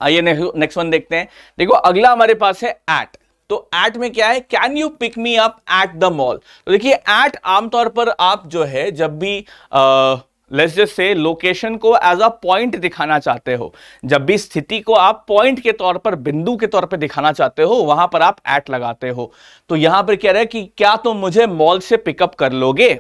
आइए next one देखते हैं। देखो अगला हमारे पास है एट। तो एट में क्या है, can you pick me up at the mall. तो देखिए एट आमतौर पर आप जो है जब भी लेट्स जस्ट से लोकेशन को एज अ पॉइंट दिखाना चाहते हो, जब भी स्थिति को आप पॉइंट के तौर पर, बिंदु के तौर पर दिखाना चाहते हो, वहां पर आप एट लगाते हो। तो यहां पर कह रहे हैं कि क्या तुम मुझे मॉल से पिकअप कर लोगे,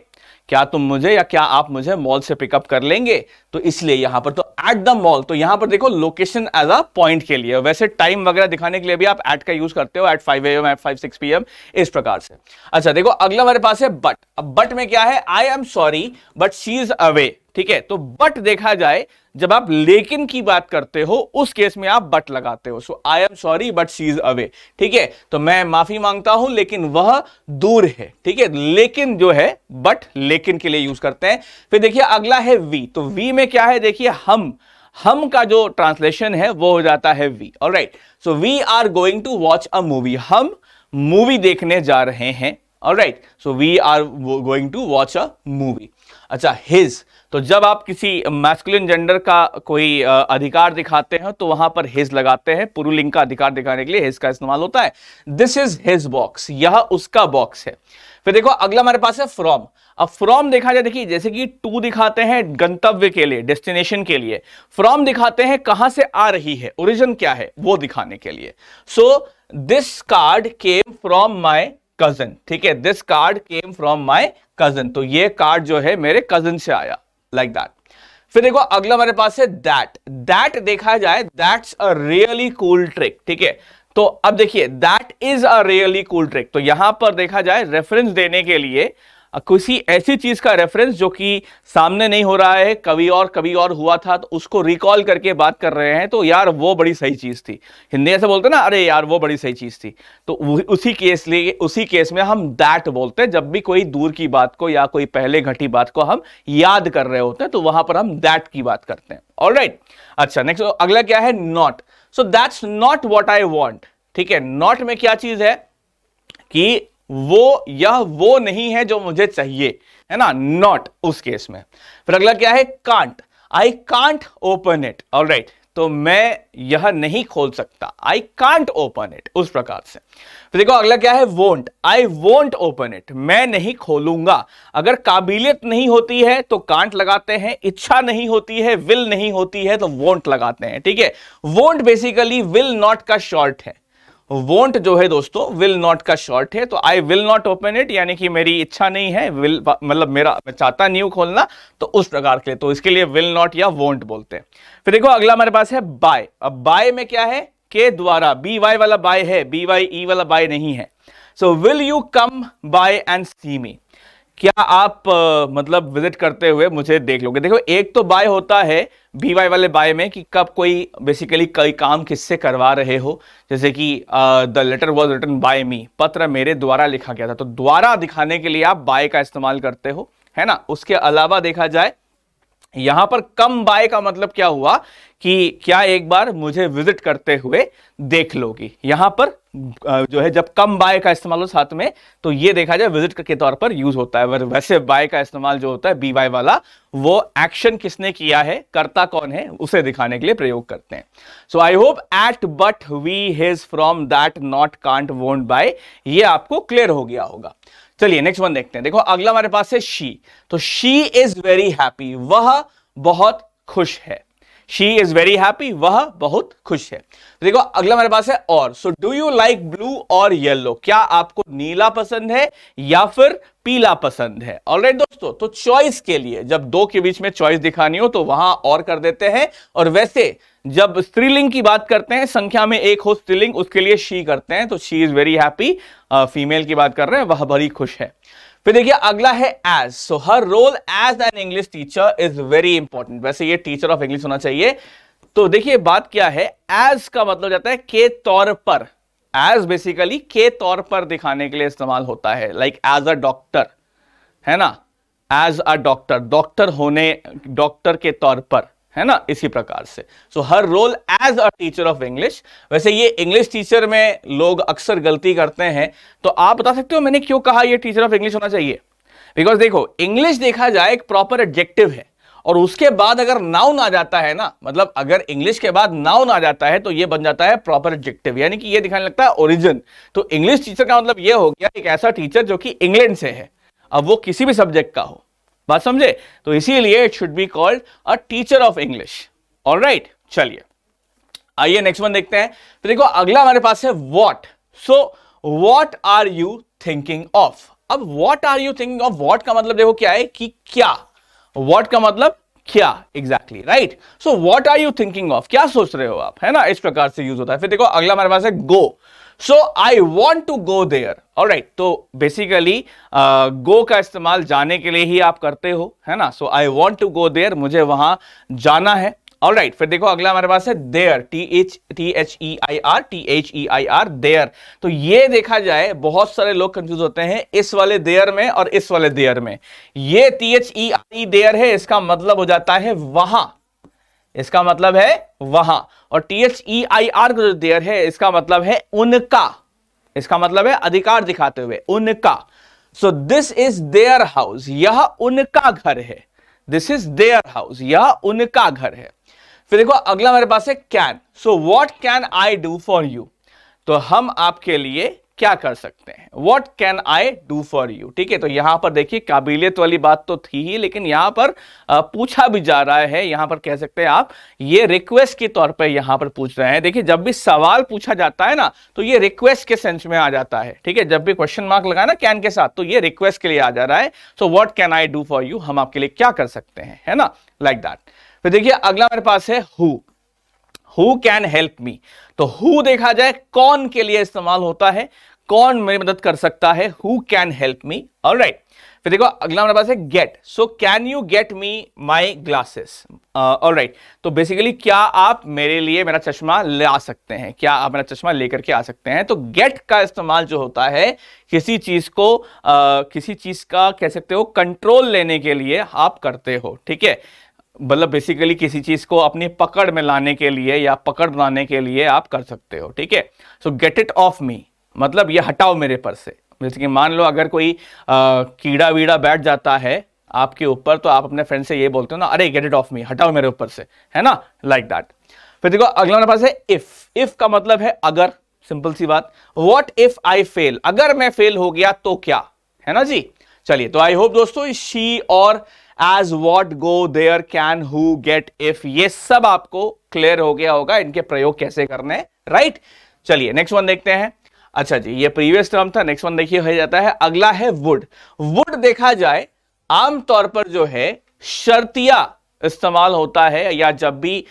क्या तुम मुझे या क्या आप मुझे मॉल से पिकअप कर लेंगे। तो इसलिए यहां पर तो एट द मॉल, तो यहां पर देखो लोकेशन एज अ पॉइंट के लिए, वैसे टाइम वगैरह दिखाने के लिए भी आप एट का यूज करते हो, एट 5 AM, एट 5-6 PM, इस प्रकार से। अच्छा देखो अगला हमारे पास है बट। अब बट में क्या है, आई am sorry but she is away. ठीक है, तो बट देखा जाए जब आप लेकिन की बात करते हो उस केस में आप बट लगाते हो। So I am sorry but she is away. ठीक है, तो मैं माफी मांगता हूं लेकिन वह दूर है। ठीक है, लेकिन जो है बट लेकिन के लिए यूज करते हैं। फिर देखिए अगला है वी। तो वी में क्या है, देखिए हम का जो ट्रांसलेशन है वो हो जाता है we. Alright, so we are going to watch a movie, हम मूवी देखने जा रहे हैं। Alright, so we are going to watch a movie. अच्छा हिज, तो जब आप किसी मैस्कुलिन जेंडर का कोई अधिकार दिखाते हैं तो वहां पर हिज लगाते हैं, पुरुलिंग का अधिकार दिखाने के लिए हिज का इस्तेमाल होता है। दिस इज हिज बॉक्स, यह उसका बॉक्स है। फिर देखो अगला हमारे पास है फ्रॉम। अब फ्रॉम देखा जाए, देखिए जैसे कि टू दिखाते हैं गंतव्य के लिए, डेस्टिनेशन के लिए, फ्रॉम दिखाते हैं कहां से आ रही है, ओरिजिन क्या है वो दिखाने के लिए। So this card came from my cousin. ठीक है, this card came from my cousin, तो ये कार्ड जो है मेरे कजन से आया, लाइक दैट। फिर देखो अगला हमारे पास है दैट। दैट देखा जाए that's a really cool trick. ठीक है, तो अब देखिए that is a really cool trick, तो यहां पर देखा जाए रेफरेंस देने के लिए किसी ऐसी चीज का रेफरेंस जो कि सामने नहीं हो रहा है, कभी और हुआ था, तो उसको रिकॉल करके बात कर रहे हैं, तो यार वो बड़ी सही चीज थी। हिंदी ऐसे बोलते ना, अरे यार वो बड़ी सही चीज थी, तो उसी केस में हम दैट बोलते हैं। जब भी कोई दूर की बात को या कोई पहले घटी बात को हम याद कर रहे होते हैं तो वहां पर हम दैट की बात करते हैं। ऑलराइट, अच्छा नेक्स्ट अगला क्या है, not. So that's not what I want. ठीक है, नॉट में क्या चीज है कि वो नहीं है जो मुझे चाहिए, है ना, नॉट उस केस में। फिर अगला क्या है, can't. I can't open it. Alright, तो मैं यह नहीं खोल सकता, आई कांट ओपन इट, उस प्रकार से। फिर देखो अगला क्या है, won't. I won't open it, मैं नहीं खोलूंगा। अगर काबिलियत नहीं होती है तो कांट लगाते हैं, इच्छा नहीं होती है, विल नहीं होती है तो वोंट लगाते हैं। ठीक है, वोंट बेसिकली विल नॉट का शॉर्ट है। वोंट जो है दोस्तों विल नॉट का शॉर्ट है, तो I will not open it यानी कि मेरी इच्छा नहीं है, विल मतलब मैं चाहता नहीं हूं खोलना, तो उस प्रकार के लिए, तो इसके लिए विल नॉट या वोंट बोलते हैं। फिर देखो अगला हमारे पास है बाय। अब बाय में क्या है, के द्वारा, बी वाई वाला बाय है, बी वाई ई वाला बाय नहीं है। So will you come by and see me, क्या आप मतलब विजिट करते हुए मुझे देख लोगे। देखो एक तो बाय होता है बी वाई वाले बाय में कि कब कोई बेसिकली कई काम किससे करवा रहे हो, जैसे कि the letter was written by me, पत्र मेरे द्वारा लिखा गया था, तो द्वारा दिखाने के लिए आप बाय का इस्तेमाल करते हो, है ना। उसके अलावा देखा जाए यहां पर कम बाय का मतलब क्या हुआ कि क्या एक बार मुझे विजिट करते हुए देख लोगी। यहां पर जो है जब कम बाय का इस्तेमाल हो साथ में, तो ये देखा जाए विजिट के तौर पर यूज होता है। वैसे बाय का इस्तेमाल जो होता है बी वाई वाला, वो एक्शन किसने किया है, कर्ता कौन है, उसे दिखाने के लिए प्रयोग करते हैं। So I hope at but we his from that not can't won't by, ये आपको क्लियर हो गया होगा। चलिए नेक्स्ट वन देखते हैं। देखो अगला हमारे पास है शी। तो शी इज वेरी हैप्पी, वह बहुत खुश है। शी इज वेरी हैप्पी, वह बहुत खुश है। देखो अगला हमारे पास है और। सो डू यू लाइक ब्लू और येलो, क्या आपको नीला पसंद है या फिर पीला पसंद है। ऑलराइट दोस्तों, तो चॉइस के लिए जब दो के बीच में चॉइस दिखानी हो तो वहां और कर देते हैं, और वैसे जब स्त्रीलिंग की बात करते हैं, संख्या में एक हो स्त्रीलिंग, उसके लिए शी करते हैं। तो she is very happy, female की बात कर रहे हैं, वह बड़ी खुश है। फिर देखिए अगला है as. So her role as an English teacher is very important. वैसे ये टीचर ऑफ इंग्लिश होना चाहिए। तो देखिए बात क्या है, एज का मतलब जाता है के तौर पर। एज बेसिकली के तौर पर दिखाने के लिए इस्तेमाल होता है, लाइक एज अ डॉक्टर, है ना, एज अ डॉक्टर, डॉक्टर होने, डॉक्टर के तौर पर, है ना, इसी प्रकार से। So her role as a teacher of English. वैसे ये इंग्लिश टीचर में लोग अक्सर गलती करते हैं, तो आप बता सकते हो मैंने क्यों कहा ये टीचर ऑफ इंग्लिश होना चाहिए। बिकॉज देखो इंग्लिश देखा जाए एक प्रॉपर एडजेक्टिव है, और उसके बाद अगर नाउन आ जाता है ना, मतलब अगर इंग्लिश के बाद नाउन आ जाता है तो ये बन जाता है प्रॉपर एडजेक्टिव, यानी कि ये दिखाने लगता है ओरिजिन। तो इंग्लिश टीचर का मतलब ये हो गया एक ऐसा टीचर जो कि इंग्लैंड से है, अब वो किसी भी सब्जेक्ट का हो, बात समझे? तो इसीलिए it should be called a teacher of English. Alright, चलिए आइए नेक्स्ट वन देखते हैं। तो देखो अगला हमारे पास है what. So what are you thinking of. अब what are you thinking of, what का मतलब देखो क्या है कि क्या, व्हाट का मतलब क्या, exactly right. So what are you thinking of, क्या सोच रहे हो आप, है ना, इस प्रकार से यूज होता है। फिर देखो अगला हमारे पास है go. So I want to go there. Alright, तो बेसिकली गो का इस्तेमाल जाने के लिए ही आप करते हो, है ना। So I want to go there, मुझे वहां जाना है। ऑलराइट, फिर देखो अगला हमारे पास है देयर, THEIR, देयर। तो ये देखा जाए बहुत सारे लोग कंफ्यूज होते हैं इस वाले देयर में और इस वाले देयर में। ये THEIR देयर है, इसका मतलब हो जाता है वहां, इसका मतलब है वहां। और THEIR जो देयर है इसका मतलब है उनका, इसका मतलब है अधिकार दिखाते हुए उनका। So this is their house, यह उनका घर है। दिस इज देयर हाउस, यह उनका घर है। फिर देखो अगला हमारे पास है can. So what can I do for you, तो हम आपके लिए क्या कर सकते हैं, what can I do for you. ठीक है, तो यहां पर देखिए काबिलियत वाली बात तो थी ही, लेकिन यहां पर पूछा भी जा रहा है, यहां पर कह सकते हैं आप ये रिक्वेस्ट के तौर पे यहां पर पूछ रहे हैं। देखिए जब भी सवाल पूछा जाता है ना तो ये रिक्वेस्ट के सेंस में आ जाता है। ठीक है, जब भी क्वेश्चन मार्क लगाए ना कैन के साथ तो ये रिक्वेस्ट के लिए आ जा रहा है। So what can I do for you, हम आपके लिए क्या कर सकते हैं, है ना, लाइक दैट। फिर देखिए अगला मेरे पास है हु कैन हेल्प मी। तो हु देखा जाए कौन के लिए इस्तेमाल होता है, कौन मेरी मदद कर सकता है, who can help me. Alright, फिर देखो अगला हमारे पास है get. So can you get me my glasses. Alright, तो बेसिकली क्या आप मेरे लिए मेरा चश्मा ला सकते हैं, क्या आप मेरा चश्मा लेकर के आ सकते हैं। तो गेट का इस्तेमाल जो होता है किसी चीज को किसी चीज का कह सकते हो कंट्रोल लेने के लिए आप करते हो। ठीक है, मतलब बेसिकली किसी चीज को अपनी पकड़ में लाने के लिए या पकड़ लाने के लिए आप कर सकते हो। ठीक है, सो गेट इट ऑफ मी मतलब ये हटाओ मेरे पर से। जैसे कि मान लो अगर कोई कीड़ा वीड़ा बैठ जाता है आपके ऊपर तो आप अपने फ्रेंड से ये बोलते हो ना, अरे गेट इट ऑफ मी, हटाओ मेरे ऊपर से, है ना, लाइक दैट। फिर देखो अगला हमारे पास है इफ का मतलब है अगर, सिंपल सी बात। व्हाट इफ आई फेल, अगर मैं फेल हो गया तो क्या, है ना जी। चलिए, तो आई होप दोस्तों शी और as, what, go, there, can, who, get, if, ये सब आपको क्लियर हो गया होगा, इनके प्रयोग कैसे करने, राइट। चलिए नेक्स्ट वन देखते हैं। अच्छा जी, ये प्रीवियस टर्म था, नेक्स्ट वन देखिए हो जाता है अगला है वुड। वुड देखा जाए आमतौर पर जो है शर्तिया इस्तेमाल होता है, या जब भी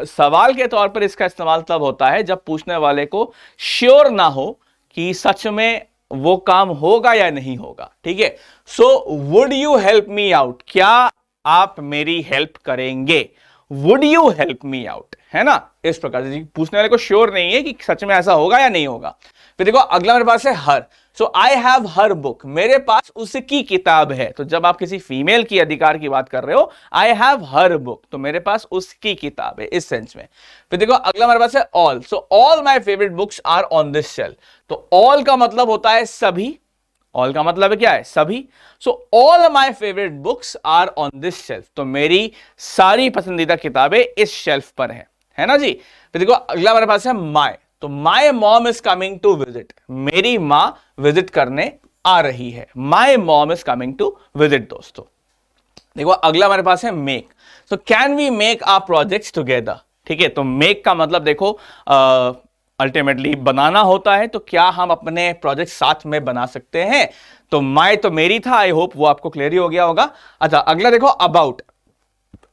सवाल के तौर पर इसका इस्तेमाल तब होता है जब पूछने वाले को श्योर ना हो कि सच में वो काम होगा या नहीं होगा। ठीक है, so would you help me out, क्या आप मेरी हेल्प करेंगे, would you help me out, है ना, इस प्रकार से पूछने वाले को श्योर नहीं है कि सच में ऐसा होगा या नहीं होगा। फिर देखो अगला मेरे पास है हर। सो आई हैव हर बुक, मेरे पास उसकी किताब है। तो जब आप किसी फीमेल की अधिकार की बात कर रहे हो, आई हैव हर बुक, तो मेरे पास उसकी किताब है, इस सेंस में। फिर देखो अगला मेरे पास है all. So all my favourite books are on this shelf. तो ऑल का मतलब होता है सभी, ऑल का मतलब है क्या है, सभी। So all my favourite books are on this shelf, तो मेरी सारी पसंदीदा किताबें इस शेल्फ पर है ना जी। फिर देखो अगला मेरे पास है माई। तो my mom is coming to visit, मेरी मां विजिट करने आ रही है, my mom is coming to visit. दोस्तों देखो अगला हमारे पास है make. So can we make our projects together. ठीक है, तो मेक का मतलब देखो अल्टीमेटली बनाना होता है, तो क्या हम अपने प्रोजेक्ट साथ में बना सकते हैं। तो माई तो मेरी था, आई होप वो आपको क्लियर ही हो गया होगा। अच्छा अगला देखो अबाउट।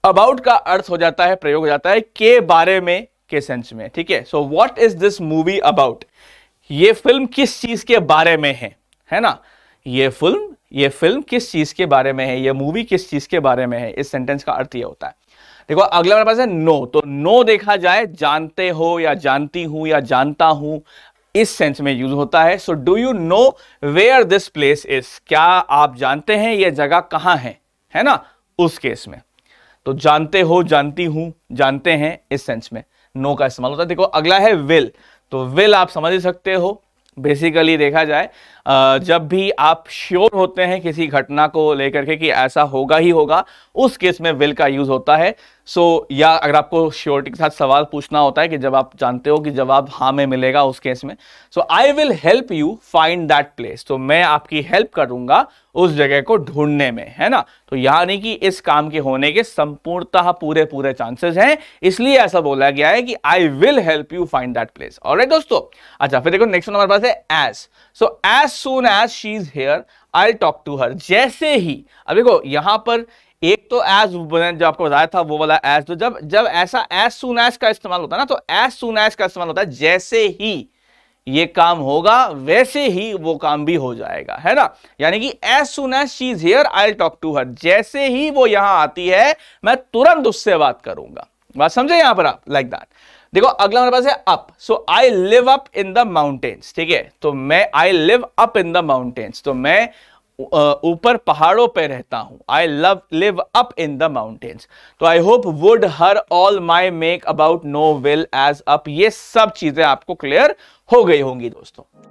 अबाउट का अर्थ हो जाता है, प्रयोग हो जाता है के बारे में के सेंस में। ठीक है, so what is this movie about, ये फिल्म किस चीज के बारे में है ना, ये फिल्म किस चीज के बारे में है, ये मूवी किस चीज के बारे में है, इस सेंटेंस का अर्थ ये होता है। देखो अगला मेरे पास है नो। तो नो देखा जाए जानते हो या जानती हूं या जानता हूं, इस सेंस में यूज होता है। So do you know where this place is, क्या आप जानते हैं ये जगह कहां है ना, उस केस में। तो जानते हो, जानती हूं, जानते हैं, इस सेंस में नो का इस्तेमाल होता है। देखो अगला है विल। तो विल आप समझ ही सकते हो, बेसिकली देखा जाए जब भी आप श्योर होते हैं किसी घटना को लेकर के कि ऐसा होगा ही होगा, उस केस में विल का यूज होता है। या अगर आपको श्योरिटी के साथ सवाल पूछना होता है कि जब आप जानते हो कि जवाब हाँ में मिलेगा, उस केस में आई will help you find that place, तो मैं आपकी हेल्प करूंगा उस जगह को ढूंढने में, है ना। तो यानी कि इस काम के होने के संपूर्णतः पूरे चांसेस हैं, इसलिए ऐसा बोला गया है कि I will help you find that place. Alright दोस्तों, अच्छा फिर देखो नेक्स्ट हमारे पास है as. So as soon as she is here I talk to her, जैसे ही। अब देखो यहां पर एक तो एज जो आपको बताया था वो वाला एज, तो जब ऐसा एज सून एज का इस्तेमाल होता है ना, तो एज सून एज का इस्तेमाल होता है जैसे ही ये काम होगा वैसे ही वो काम भी हो जाएगा, है ना। यानी कि as soon as she is here I talk to her, जैसे ही वो यहां आती है मैं तुरंत उससे बात करूंगा। बात समझे यहां पर आप, लाइक दैट। देखो अगला हमारे पास है up. So I live up in the mountains, ठीक है। तो मैं I live up in the mountains, तो मैं ऊपर पहाड़ों पे रहता हूं। I live up in the mountains. तो I hope would her all my make about no will as up, ये सब चीजें आपको क्लियर हो गई होंगी दोस्तों।